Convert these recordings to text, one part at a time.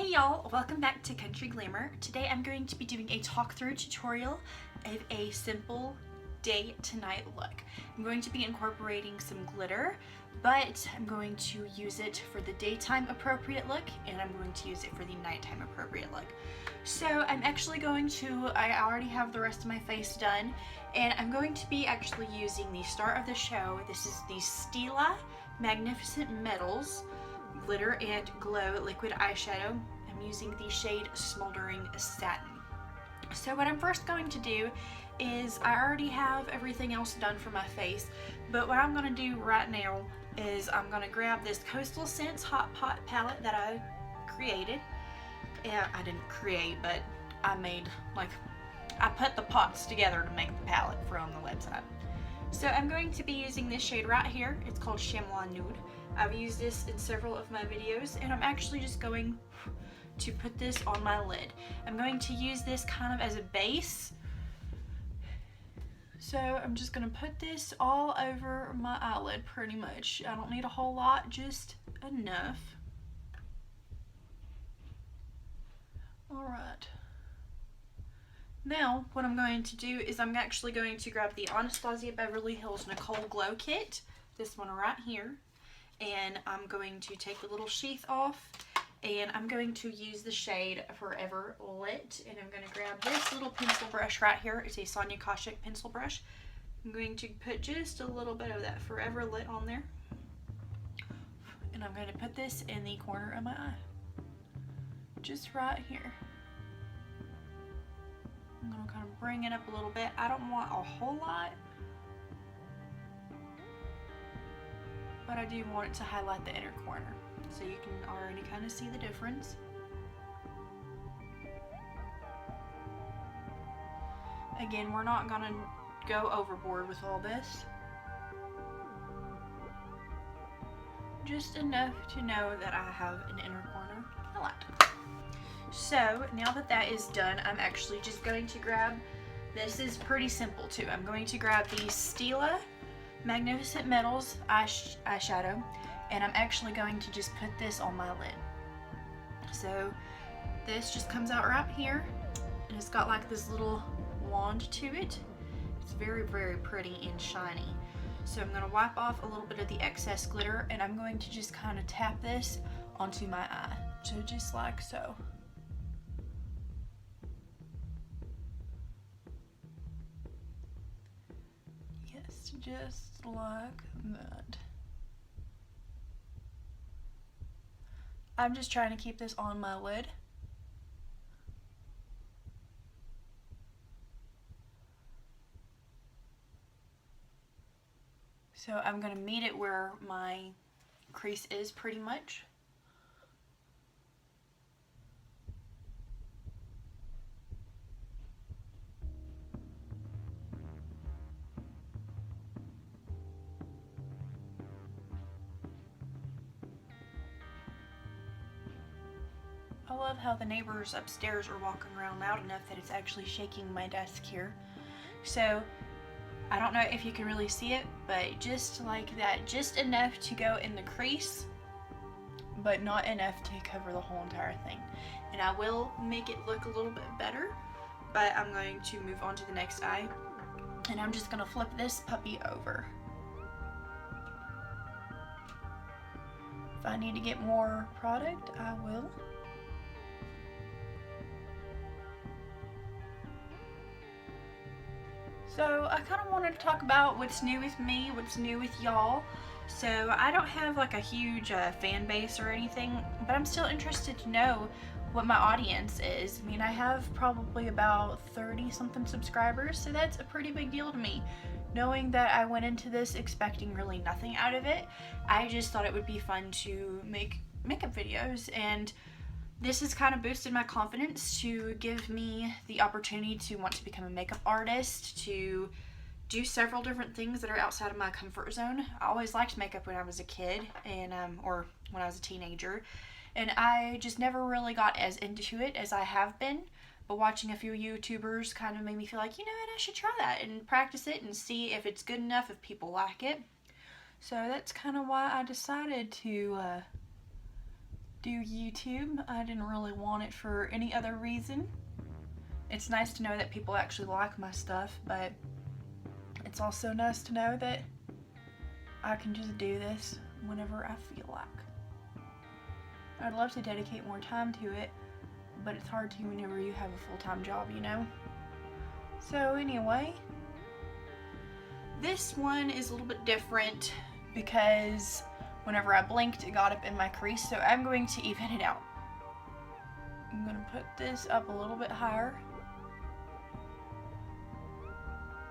Hey y'all, welcome back to Country Glamour. Today I'm going to be doing a talk-through tutorial of a simple day to night look. I'm going to be incorporating some glitter, but I'm going to use it for the daytime appropriate look and I'm going to use it for the nighttime appropriate look. So I'm actually I already have the rest of my face done, and I'm going to be actually using the star of the show. This is the Stila Magnificent Metals Glitter and Glow Liquid Eyeshadow. I'm using the shade Smoldering Satin. So what I'm first going to do is, I already have everything else done for my face, but what I'm going to do right now is I'm going to grab this Coastal Scents Hot Pot palette that I created. Yeah, I didn't create, but I put the pots together to make the palette from the website. So I'm going to be using this shade right here. It's called Chamois Nude. I've used this in several of my videos, and I'm actually just going to put this on my lid. I'm going to use this kind of as a base. So I'm just going to put this all over my eyelid pretty much. I don't need a whole lot, just enough. Alright. Now, what I'm going to do is I'm actually going to grab the Anastasia Beverly Hills Nicole Glow Kit, this one right here, and I'm going to take the little sheath off, and I'm going to use the shade Forever Lit, and I'm going to grab this little pencil brush right here. It's a Sonia Kashuk pencil brush. I'm going to put just a little bit of that Forever Lit on there, and I'm going to put this in the corner of my eye, just right here. I'm going to kind of bring it up a little bit. I don't want a whole lot, but I do want it to highlight the inner corner, so you can already kind of see the difference. Again, we're not going to go overboard with all this. Just enough to know that I have an inner corner highlight. So now that that is done, I'm actually just going to grab, this is pretty simple too, I'm going to grab the Stila Magnificent Metals eyeshadow, and I'm actually going to just put this on my lid. So this just comes out right here, and it's got like this little wand to it. It's very, very pretty and shiny. So I'm going to wipe off a little bit of the excess glitter, and I'm going to just kind of tap this onto my eye. So just like so. Yes, just like that. I'm just trying to keep this on my lid. So I'm going to meet it where my crease is pretty much. I love how the neighbors upstairs are walking around loud enough that it's actually shaking my desk here. So I don't know if you can really see it, but just like that, just enough to go in the crease, but not enough to cover the whole entire thing. And I will make it look a little bit better, but I'm going to move on to the next eye, and I'm just going to flip this puppy over. If I need to get more product, I will. So I kind of wanted to talk about what's new with me, what's new with y'all. So I don't have like a huge fan base or anything, but I'm still interested to know what my audience is. I mean, I have probably about 30 something subscribers, so that's a pretty big deal to me. Knowing that I went into this expecting really nothing out of it, I just thought it would be fun to make makeup videos, and this has kind of boosted my confidence to give me the opportunity to want to become a makeup artist, to do several different things that are outside of my comfort zone. I always liked makeup when I was a kid, and or when I was a teenager, and I just never really got as into it as I have been. But watching a few YouTubers kind of made me feel like, you know what, I should try that and practice it and see if it's good enough, if people like it. So that's kind of why I decided to do YouTube. I didn't really want it for any other reason. It's nice to know that people actually like my stuff, but it's also nice to know that I can just do this whenever I feel like. I'd love to dedicate more time to it, but it's hard to whenever you have a full-time job, you know? So anyway, this one is a little bit different because whenever I blinked, it got up in my crease, so I'm going to even it out. I'm going to put this up a little bit higher,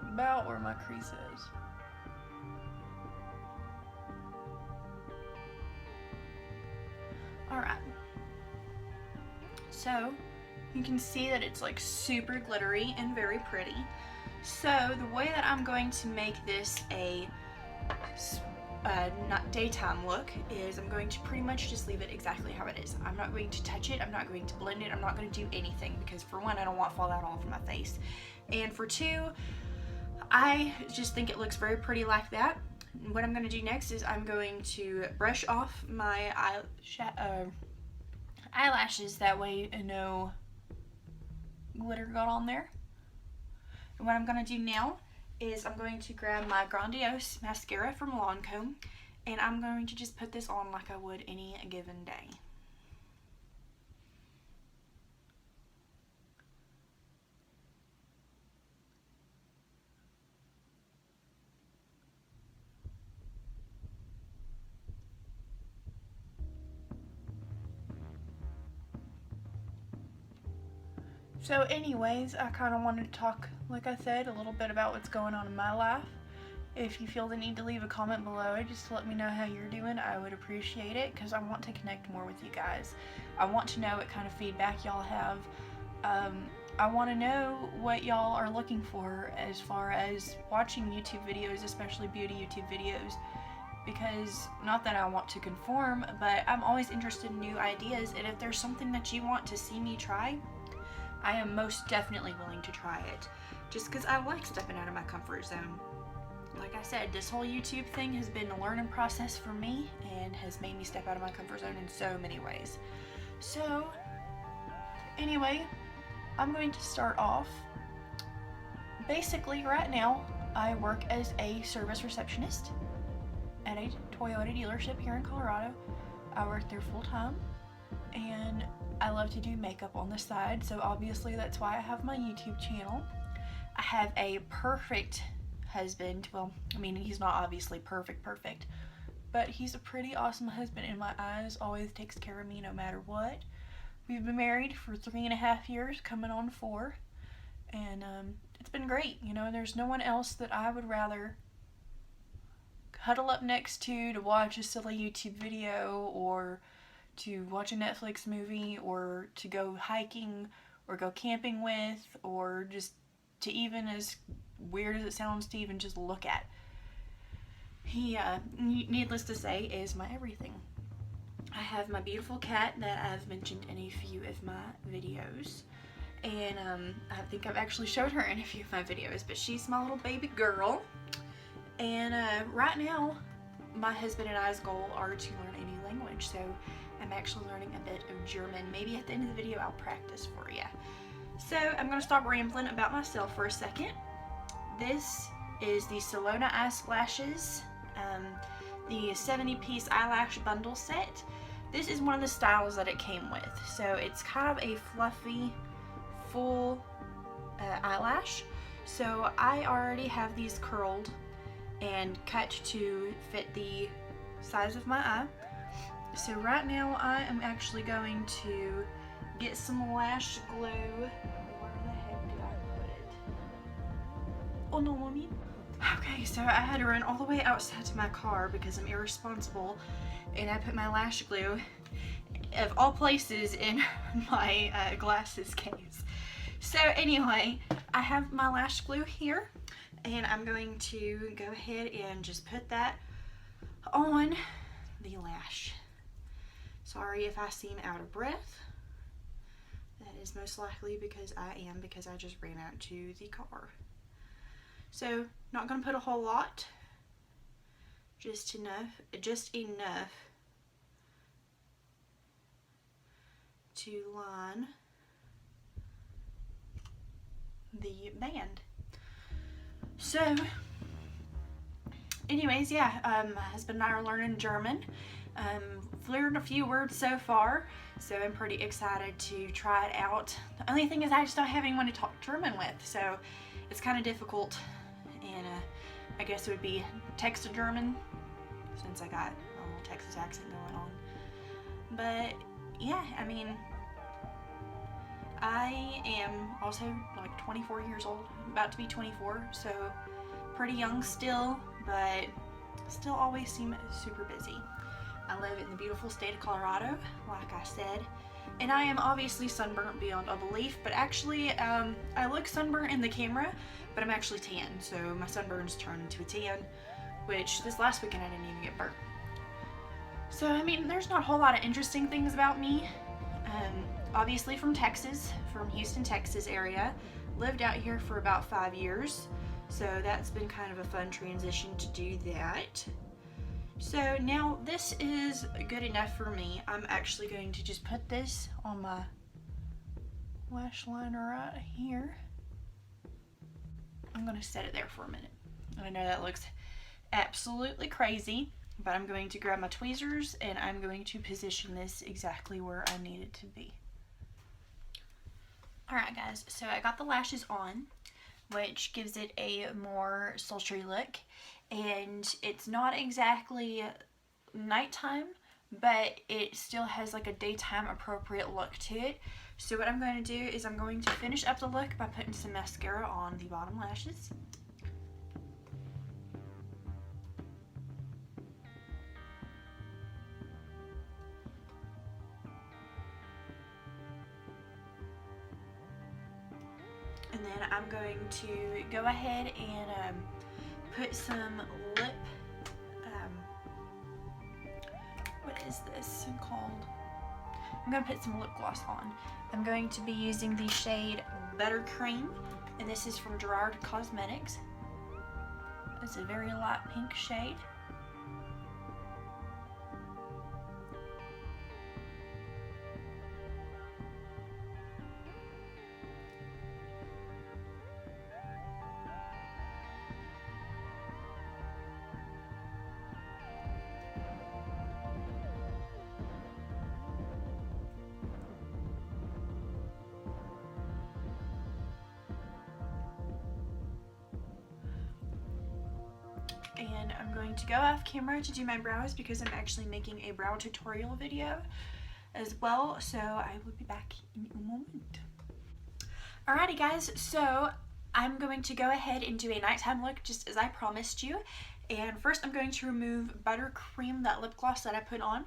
about where my crease is. Alright, so you can see that it's like super glittery and very pretty. So the way that I'm going to make this a not daytime look is I'm going to pretty much just leave it exactly how it is. I'm not going to touch it, I'm not going to blend it, I'm not going to do anything because for one, I don't want fallout all over my face. And for two, I just think it looks very pretty like that. What I'm going to do next is I'm going to brush off my eyelashes, that way no glitter got on there. And what I'm going to do now is I'm going to grab my Grandiose mascara from Lancome, and I'm going to just put this on like I would any given day. So anyways, I kind of wanted to talk, like I said, a little bit about what's going on in my life. If you feel the need to leave a comment below just to let me know how you're doing, I would appreciate it because I want to connect more with you guys. I want to know what kind of feedback y'all have. I want to know what y'all are looking for as far as watching YouTube videos, especially beauty YouTube videos. Because, not that I want to conform, but I'm always interested in new ideas, and if there's something that you want to see me try, I am most definitely willing to try it, just because I like stepping out of my comfort zone. Like I said, this whole YouTube thing has been a learning process for me and has made me step out of my comfort zone in so many ways. So, anyway, I'm going to start off. Basically, right now, I work as a service receptionist at a Toyota dealership here in Colorado. I work there full time, and I love to do makeup on the side, so obviously that's why I have my YouTube channel. I have a perfect husband. Well, I mean, he's not obviously perfect, but he's a pretty awesome husband in my eyes, always takes care of me no matter what. We've been married for 3.5 years, coming on 4, and it's been great. You know, there's no one else that I would rather huddle up next to watch a silly YouTube video, or to watch a Netflix movie, or to go hiking or go camping with, or just to, even as weird as it sounds, to even just look at. He, needless to say, is my everything. I have my beautiful cat that I've mentioned in a few of my videos, and I think I've actually showed her in a few of my videos, but she's my little baby girl. And right now, my husband and I's goal are to learn a new language, so I'm actually learning a bit of German. Maybe at the end of the video I'll practice for you. So I'm going to stop rambling about myself for a second. This is the Salona EyeSplashes, the 70-piece eyelash bundle set. This is one of the styles that it came with. So it's kind of a fluffy, full eyelash. So I already have these curled and cut to fit the size of my eye. So right now I am actually going to get some lash glue. Where the heck did I put it? Oh no, mommy. Okay, so I had to run all the way outside to my car because I'm irresponsible, and I put my lash glue, of all places, in my glasses case. So anyway, I have my lash glue here, and I'm going to go ahead and just put that on the lash. Sorry if I seem out of breath. That is most likely because I just ran out to the car. So, not going to put a whole lot, just enough to line the band. So anyways, yeah, my husband and I are learning German. Learned a few words so far, so I'm pretty excited to try it out. The only thing is I just don't have anyone to talk German with, so it's kind of difficult, and I guess it would be text to German since I got a little Texas accent going on. But yeah, I mean, I am also like 24 years old, about to be 24, so pretty young still, but still always seem super busy. I live in the beautiful state of Colorado, like I said, and I am obviously sunburnt beyond a belief, but actually I look sunburnt in the camera, but I'm actually tan, so my sunburns turned into a tan, which this last weekend I didn't even get burnt. So I mean, there's not a whole lot of interesting things about me. Obviously from Texas, from Houston, Texas area. Lived out here for about 5 years, so that's been kind of a fun transition to do that. So now this is good enough for me. I'm actually going to just put this on my lash liner right here. I'm going to set it there for a minute. I know that looks absolutely crazy, but I'm going to grab my tweezers and I'm going to position this exactly where I need it to be. Alright guys, so I got the lashes on, which gives it a more sultry look, and it's not exactly nighttime, but it still has like a daytime appropriate look to it. So what I'm going to do is I'm going to finish up the look by putting some mascara on the bottom lashes. And then I'm going to go ahead and put some lip, what is this called? I'm going to put some lip gloss on. I'm going to be using the shade Buttercream, and this is from Gerard Cosmetics. It's a very light pink shade. And I'm going to go off camera to do my brows because I'm actually making a brow tutorial video as well, so I will be back in a moment. Alrighty guys, so I'm going to go ahead and do a nighttime look just as I promised you. And first I'm going to remove Buttercream, that lip gloss that I put on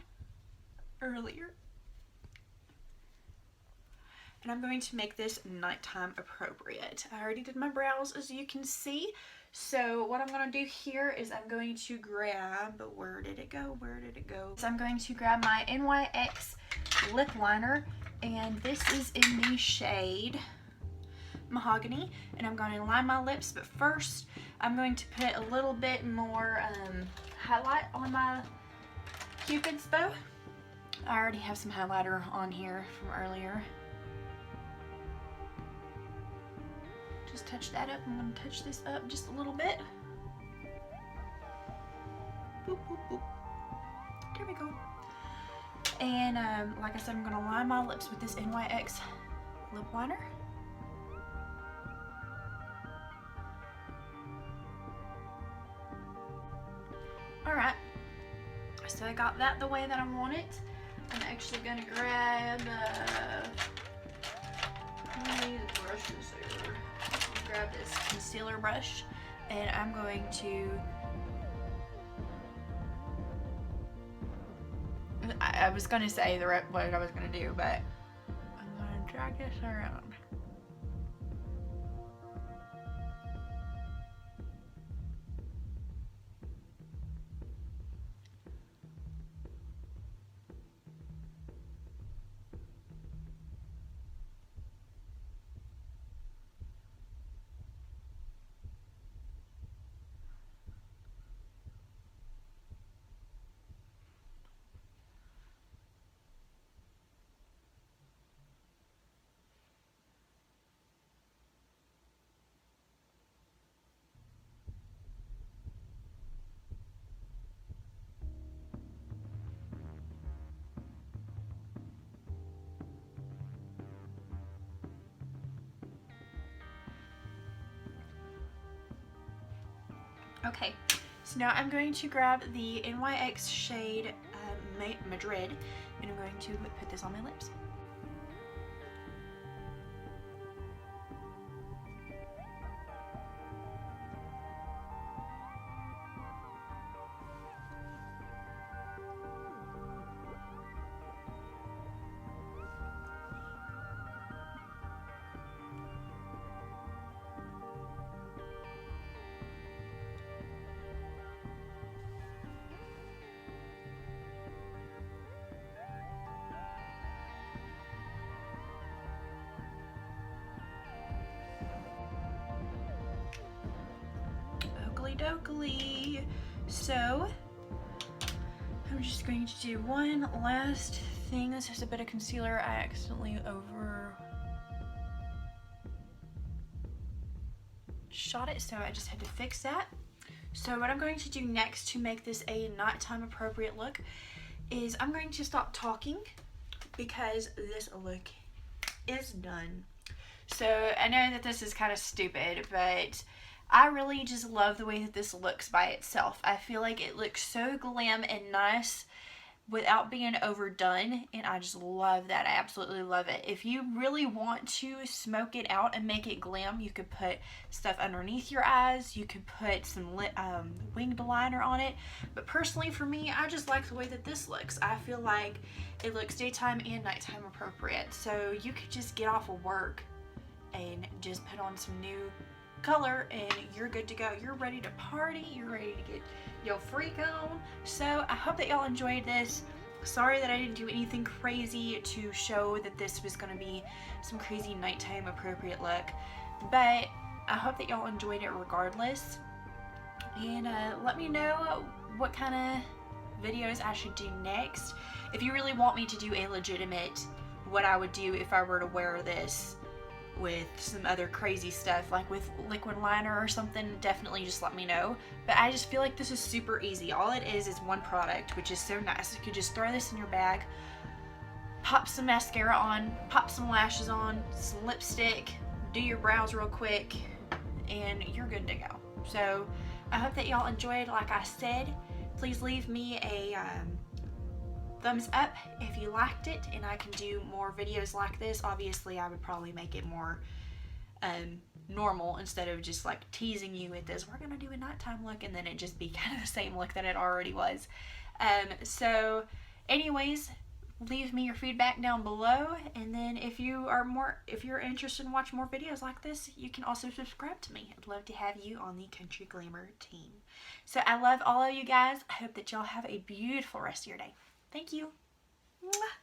earlier. And I'm going to make this nighttime appropriate. I already did my brows, as you can see. So what I'm going to do here is I'm going to grab, where did it go? So I'm going to grab my NYX lip liner, and this is in the shade Mahogany, and I'm going to line my lips, but first I'm going to put a little bit more highlight on my Cupid's bow. I already have some highlighter on here from earlier. Just touch that up. I'm going to touch this up just a little bit. Boop, boop, boop. There we go. And like I said, I'm going to line my lips with this NYX lip liner. Alright, so I got that the way that I want it. I'm actually going to grab the brushes here. Grab this concealer brush, and I'm going to, I was going to say what I was going to do, but I'm going to drag this around. Okay, so now I'm going to grab the NYX shade Madrid, and I'm going to put this on my lips. Dokley. So I'm just going to do one last thing. This is a bit of concealer. I accidentally overshot it, so I just had to fix that. So what I'm going to do next to make this a nighttime appropriate look is I'm going to stop talking because this look is done. So I know that this is kind of stupid, but I really just love the way that this looks by itself. I feel like it looks so glam and nice without being overdone, and I just love that. I absolutely love it. If you really want to smoke it out and make it glam, you could put stuff underneath your eyes. You could put some winged liner on it. But personally for me, I just like the way that this looks. I feel like it looks daytime and nighttime appropriate. So you could just get off of work and just put on some new color and you're good to go. You're ready to party. You're ready to get your freak on. So I hope that y'all enjoyed this. Sorry that I didn't do anything crazy to show that this was going to be some crazy nighttime appropriate look, but I hope that y'all enjoyed it regardless. And let me know what kind of videos I should do next. If you really want me to do a legitimate what I would do if I were to wear this with some other crazy stuff, like with liquid liner or something, definitely just let me know. But I just feel like this is super easy. All it is one product, which is so nice. You could just throw this in your bag, pop some mascara on, pop some lashes on, some lipstick, do your brows real quick, and you're good to go. So I hope that y'all enjoyed. Like I said, please leave me a thumbs up if you liked it, and I can do more videos like this. Obviously I would probably make it more normal instead of just like teasing you with this, we're gonna do a nighttime look, and then it just be kind of the same look that it already was. So anyways, leave me your feedback down below, and then if you're interested in watching more videos like this, you can also subscribe to me. I'd love to have you on the Country Glamour team. So I love all of you guys. I hope that y'all have a beautiful rest of your day. Thank you. Mwah.